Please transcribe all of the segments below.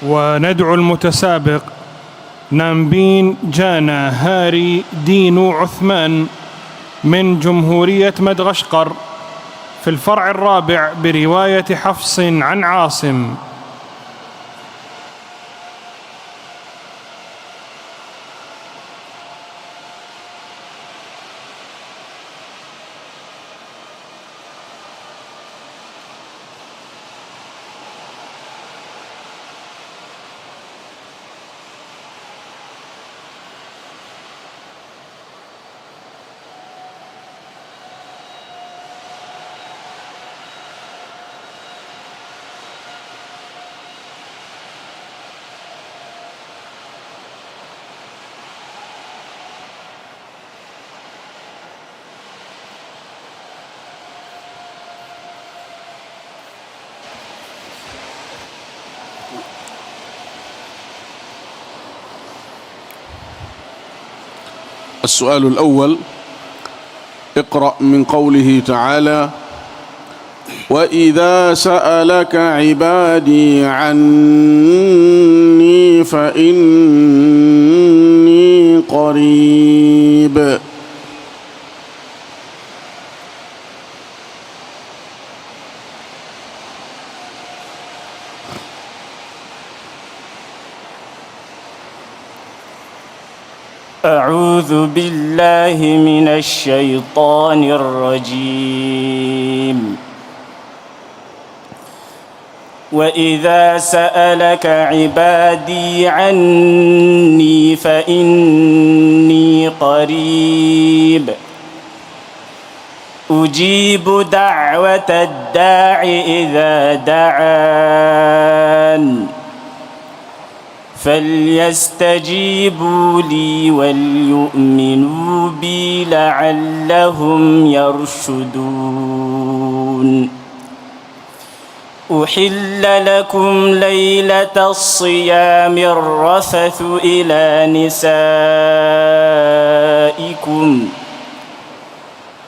وندعو المتسابق نامبين جانا هاري دينو عثمان من جمهورية مدغشقر في الفرع الرابع برواية حفص عن عاصم. السؤال الأول: اقرأ من قوله تعالى: وإذا سألك عبادي عني فإني قريب. أعوذ بالله من الشيطان الرجيم. وإذا سألك عبادي عني فإني قريب أجيب دعوة الداع إذا دعان فليستجيبوا لي وليؤمنوا بي لعلهم يرشدون. أحل لكم ليلة الصيام الرفث إلى نسائكم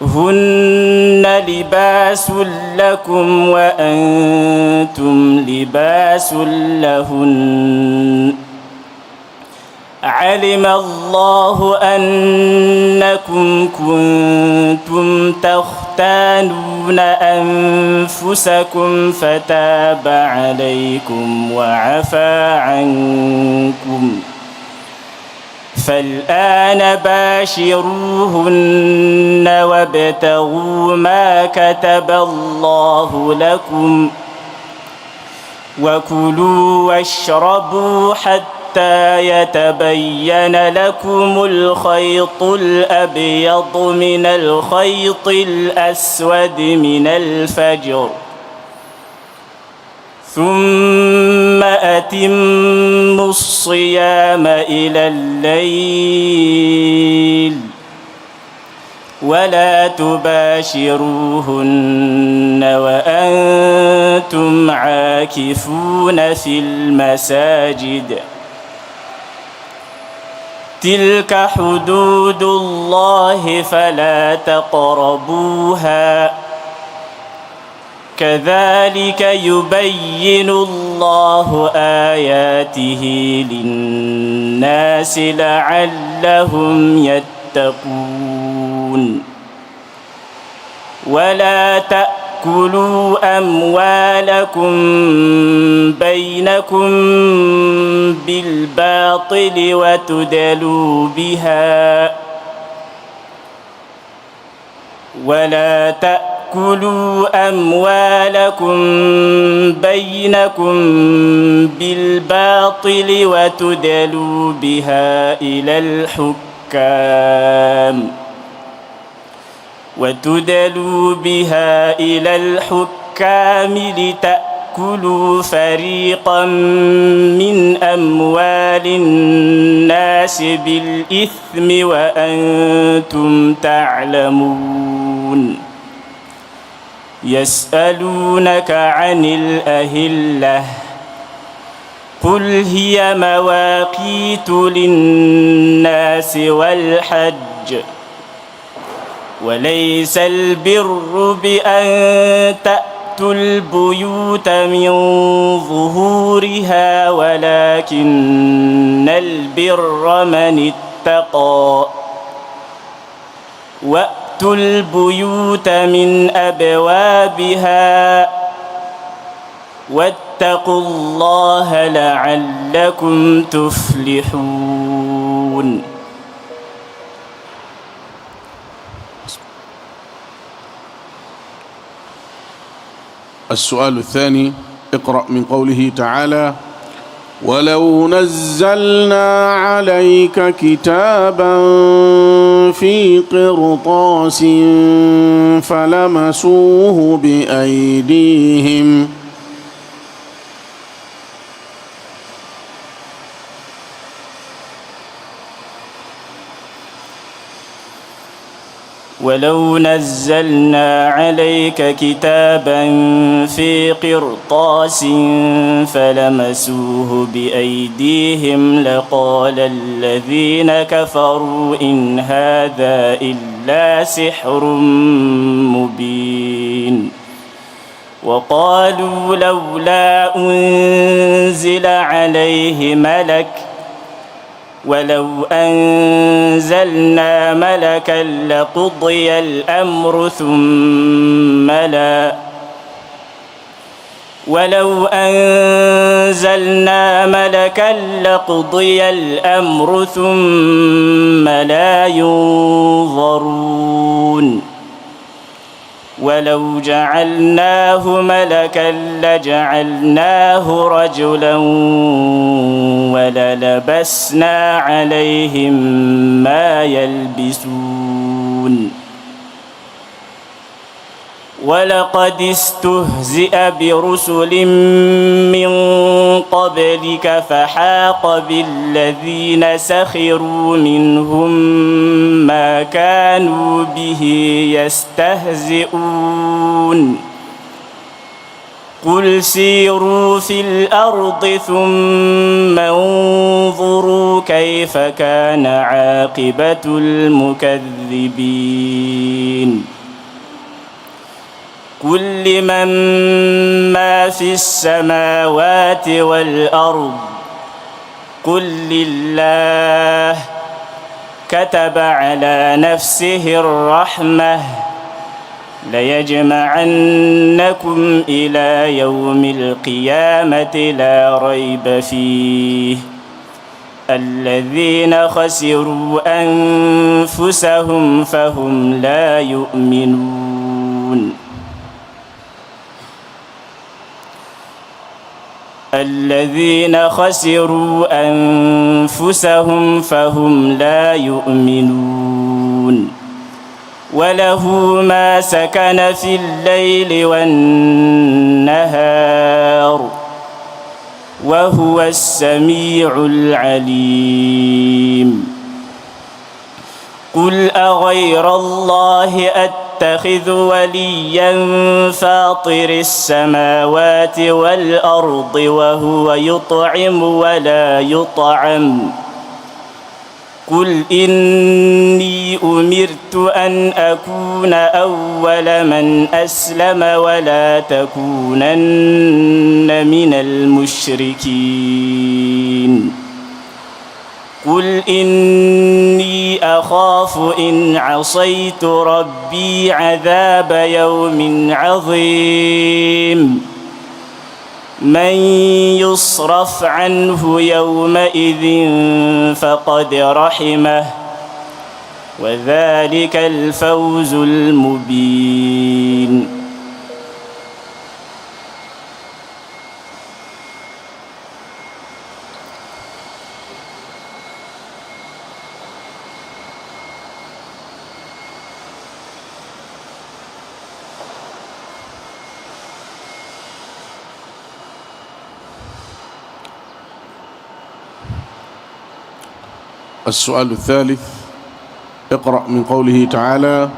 هن لباس لكم وأنتم لباس لهن علم الله أنكم كنتم تختانون أنفسكم فتاب عليكم وعفى عنكم فالآن باشروهن وابتغوا ما كتب الله لكم وكلوا واشربوا حتى يتبين لكم الخيط الأبيض من الخيط الأسود من الفجر ثم أتموا الصيام إلى الليل ولا تباشروهن وأنتم عاكفون في المساجد تلك حدود الله فلا تقربوها كذلك يبين الله آياته للناس لعلهم يتقون. ولا تأكلوا أموالكم بينكم بالباطل وتدلوا بها إلى الحكام لتأكلوا فريقا من أموال الناس بالإثم وأنتم تعلمون. يسألونك عن الأهلة قل هي مواقيت للناس والحج وليس البر بأن تأتوا وأتوا البيوت من ظهورها ولكن البر من اتقى وأتوا البيوت من أبوابها واتقوا الله لعلكم تفلحون. السؤال الثاني، اقرأ من قوله تعالى: ولو نزلنا عليك كتابا في قرطاس فلمسوه بأيديهم ولو نزلنا عليك كتابا في قرطاس فلمسوه بأيديهم لقال الذين كفروا إن هذا إلا سحر مبين. وقالوا لولا أنزل عليه ملك ولو أنزلنا ملكا لقضي الأمر ثم لا ينظرون. ولو جعلناه ملكا لجعلناه رجلا وللبسنا عليهم ما يلبسون. ولقد استهزئ برسل من قبلك فحاق بالذين سخروا منهم ما كانوا به يستهزئون. قل سيروا في الأرض ثم انظروا كيف كان عاقبة المكذبين. قل لمن ما في السماوات والأرض قل لله كتب على نفسه الرحمة ليجمعنكم إلى يوم القيامة لا ريب فيه الذين خسروا أنفسهم فهم لا يؤمنون. الذين خسروا أنفسهم فهم لا يؤمنون. وله ما سكن في الليل والنهار وهو السميع العليم. قل أغير الله أتخذ وليا فاطر السماوات والأرض وهو يطعم ولا يطعم. قل إني أمرت أن أكون أول من أسلم ولا تكونن من المشركين. قل إني أخاف إن عصيت ربي عذاب يوم عظيم. من يصرف عنه يومئذ فقد رحمه وذلك الفوز المبين. السؤال الثالث، اقرأ من قوله تعالى: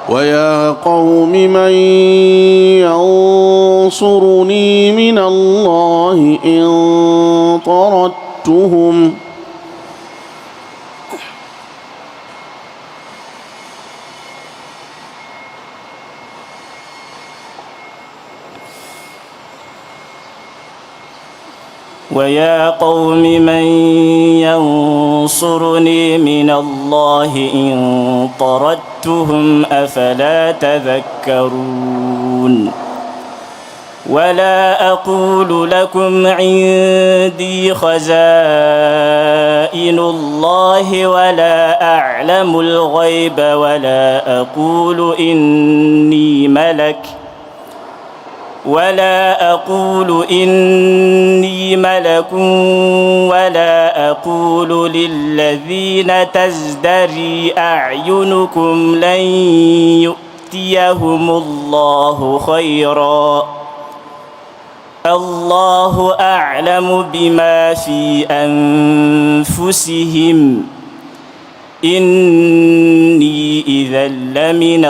ويا قوم من ينصرني من الله إن طردتهم ويا قوم من ينصرني من الله إن طردتهم أفلا تذكرون ولا أقول لكم عندي خزائن الله ولا أعلم الغيب ولا أقول إني ملك ولا أقول للذين تزدري أعينكم لن يؤتيهم الله خيرا الله أعلم بما في أنفسهم إني إذا لمن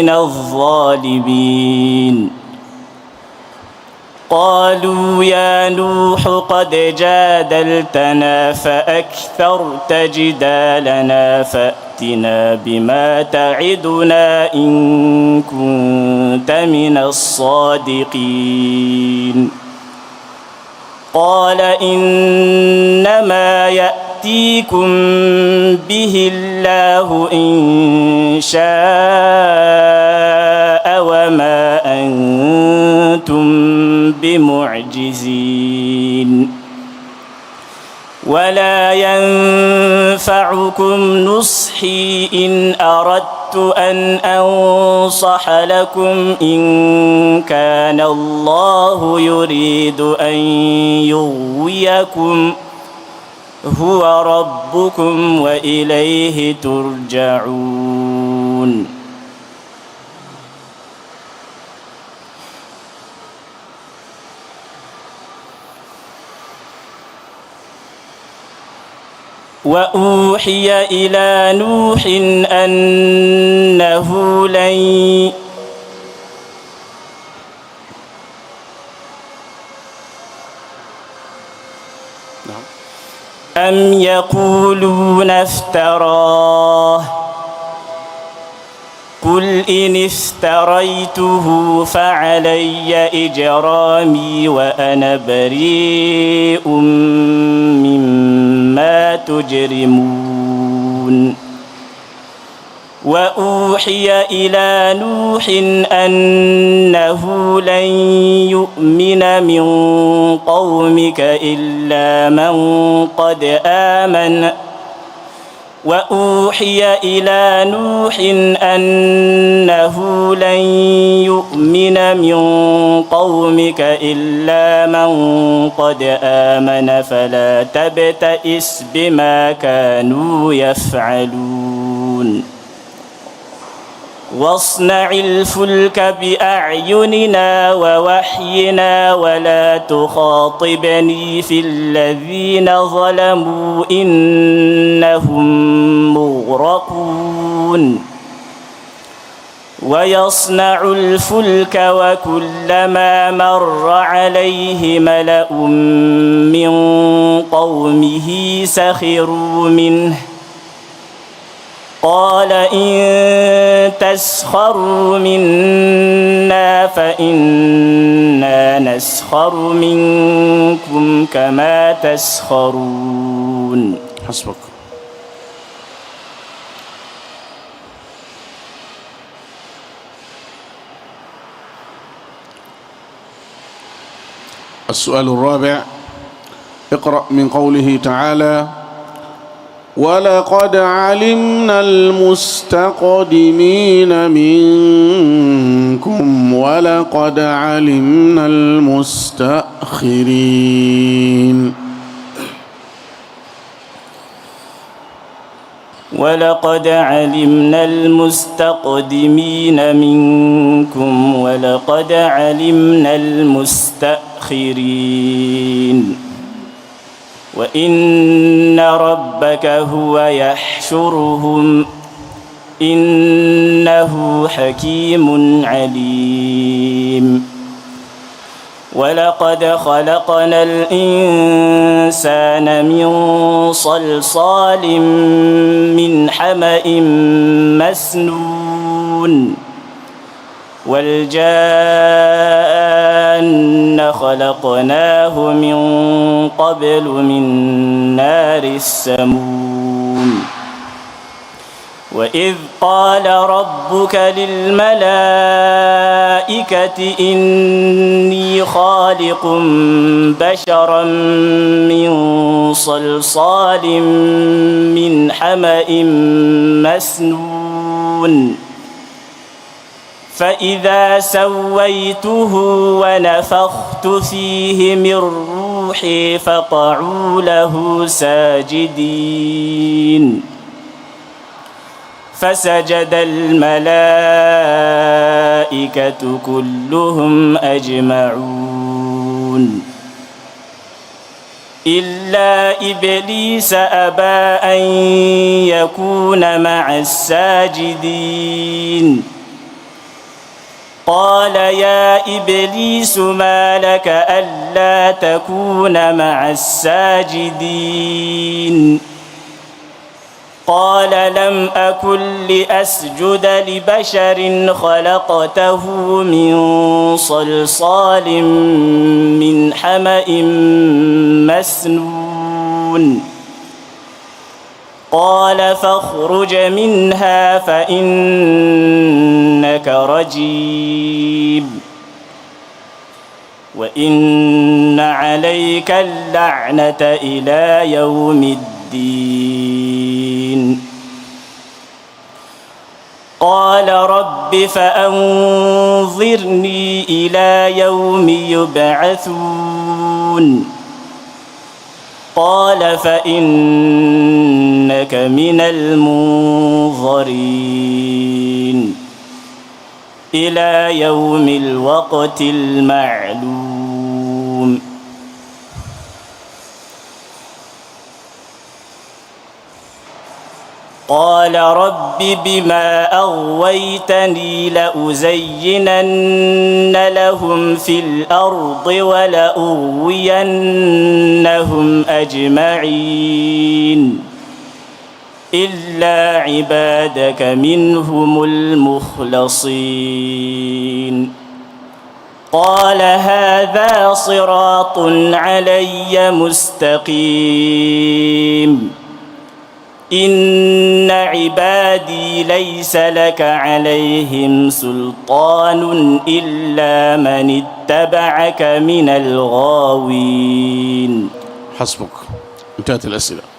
الظالمين قالوا يا نوح قد جادلتنا فأكثرت جدالنا فأتنا بما تعدنا إن كنت من الصادقين قال إنما يأتيكم به الله إن شاء وما أنتم بمعجزين ولا ينفعكم نصحي إن أردت أن أنصح لكم إن كان الله يريد أن يغويكم هو ربكم وإليه ترجعون وأوحي إلى نوح أنه لن أم يقولون افتراه قل إن افتريته فعلي إجرامي وأنا بريء مما تجرمون وأوحي إلى نوح أنه لن يؤمن من قومك إلا من قد آمن وأوحي إلى نوح أنه لن يؤمن من قومك إلا من قد آمن فلا تبتئس بما كانوا يفعلون واصنع الفلك بأعيننا ووحينا ولا تخاطبني في الذين ظلموا إنهم مغرقون ويصنع الفلك وكلما مر عليه ملأ من قومه سخروا منه قال إن تسخروا منا فإنا نسخر منكم كما تسخرون حسبك. السؤال الرابع: اقرأ من قوله تعالى: ولقد علمنا المستقدمين منكم ولقد علمنا المستأخرين. ولقد علمنا المستقدمين منكم ولقد علمنا المستأخرين وإن ربك هو يحشرهم إنه حكيم عليم. ولقد خلقنا الإنسان من صلصال من حمإ مسنون والجان خلقناه من قبل من نار السموم وإذ قال ربك للملائكة إني خالق بشرا من صلصال من حمإ مسنون فإذا سويته ونفخت فيه من روحي فقعوا له ساجدين فسجد الملائكة كلهم أجمعون إلا إبليس أبى أن يكون مع الساجدين قال يا إبليس ما لك ألا تكون مع الساجدين قال لم أكن لأسجد لبشر خلقته من صلصال من حمإ مسنون قال فاخرج منها فإنك رجيم وإن عليك اللعنة إلى يوم الدين قال رب فأنظرني إلى يوم يبعثون قال فإنك من المنظرين إلى يوم الوقت المعلوم قال رب بما أغويتني لأزينن لهم في الأرض ولأغوينهم أجمعين إلا عبادك منهم المخلصين قال هذا صراط علي مستقيم إن عبادي ليس لك عليهم سلطان إلا من اتبعك من الغاوين. حسبك، انتهت الأسئلة.